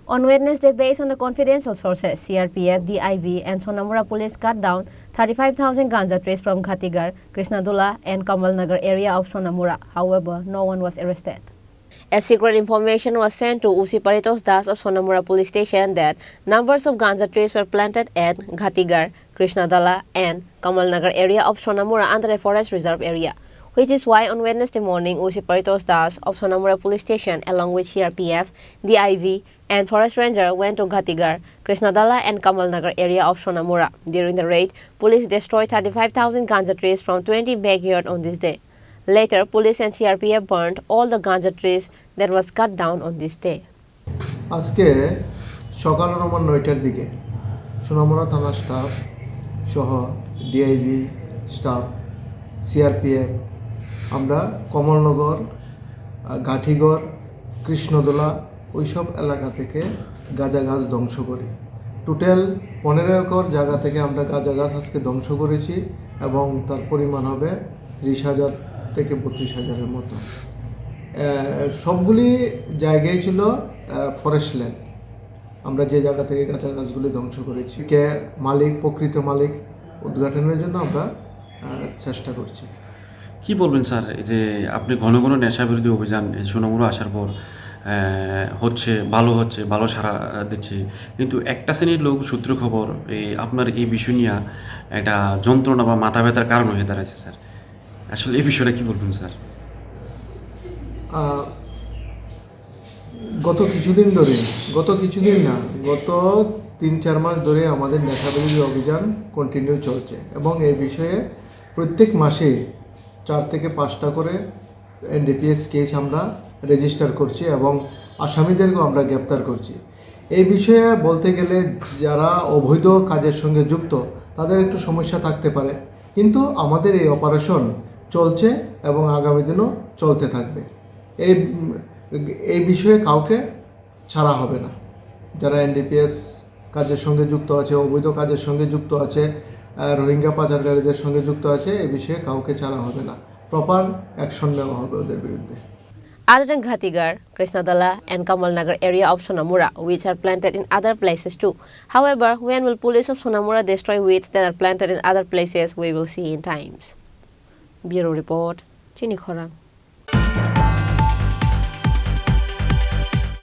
On Wednesday, based on the confidential sources, CRPF, DIV and Sonamura Police cut down 35,000 ganja trees from Ghatigar, Krishnadula and Kamalnagar area of Sonamura. However, no one was arrested. A secret information was sent to Usi Paritos Das of Sonamura Police Station that numbers of ganja trees were planted at Ghatigar, Krishnadala and Kamalnagar area of Sonamura under a forest reserve area, which is why on Wednesday morning, Usi Paritos Das of Sonamura Police Station along with CRPF, DIV and Forest Ranger went to Ghatigar, Krishnadala and Kamalnagar area of Sonamura. During the raid, police destroyed 35,000 ganja trees from 20 backyards on this day. Later, police and CRPF burned all the ganja trees that was cut down on this day. আজকে সকাল 9টার দিকে সোনামুড়া থানা staff সহ DIB staff CRPF আমরা কমলনগর গাঠিগড় কৃষ্ণদোলা ওইসব এলাকা থেকে গাঁজা গাছ ধ্বংস করি। টোটাল 15 একর জায়গা থেকে আমরা গাঁজা গাছ আজকে ধ্বংস করেছি এবং তার পরিমাণ হবে 30,000 থেকে 32,000-এর মতো। সবগুলি জায়গায় ছিল ফরেস্ট ল্যান্ড। আমরা যে জায়গা থেকে গাঁজা গাছগুলি ধ্বংস করেছি কে মালিক প্রকৃত মালিক উদ্ঘাটনের জন্য আমরা চেষ্টা করছি। কি বলবেন স্যার, যে আপনি ঘন ঘন নেশা বিরোধী অভিযান সোনামুড়া আসার পর ভালো সাড়া দিচ্ছে, কিন্তু একটা শ্রেণীর লোক সূত্র খবর আপনার এই বিষয় নিয়ে একটা যন্ত্রণা বা মাথা ব্যথার কারণ হয়ে দাঁড়াচ্ছে স্যার। আসলে এই বিষয়টা কি বলবেন স্যার? গত কিছুদিন 3-4 মাস ধরে আমাদের নেশাবিরোধী অভিযান কন্টিনিউ চলছে এবং এই বিষয়ে প্রত্যেক মাসে 4 থেকে 5টা করে এনডিপিএস কেস আমরা রেজিস্টার করছি এবং আসামিদেরকেও আমরা গ্রেপ্তার করছি। এই বিষয়ে বলতে গেলে যারা অবৈধ কাজের সঙ্গে যুক্ত তাদের একটু সমস্যা থাকতে পারে, কিন্তু আমাদের এই অপারেশন চলছে এবং আগামী দিনও চলতে থাকবে। এই বিষয়ে কাউকে ছাড়া হবে না। যারা এনডিপিএস কাজের সঙ্গে যুক্ত আছে, অবৈধ কাজের সঙ্গে যুক্ত আছে, রোহিঙ্গা পাচারকারীদের সঙ্গে যুক্ত আছে, এই বিষয়ে কাউকে ছাড়া হবে না। প্রপার অ্যাকশন নেওয়া হবে ওদের বিরুদ্ধে। Other than Ghatigar, Krishnadala and Kamalnagar area of Sonamura, which are planted in other places too. However, when will police of Sonamura destroy weeds that are planted in other places, we will see in times. Bureau Report, Chini Khorang.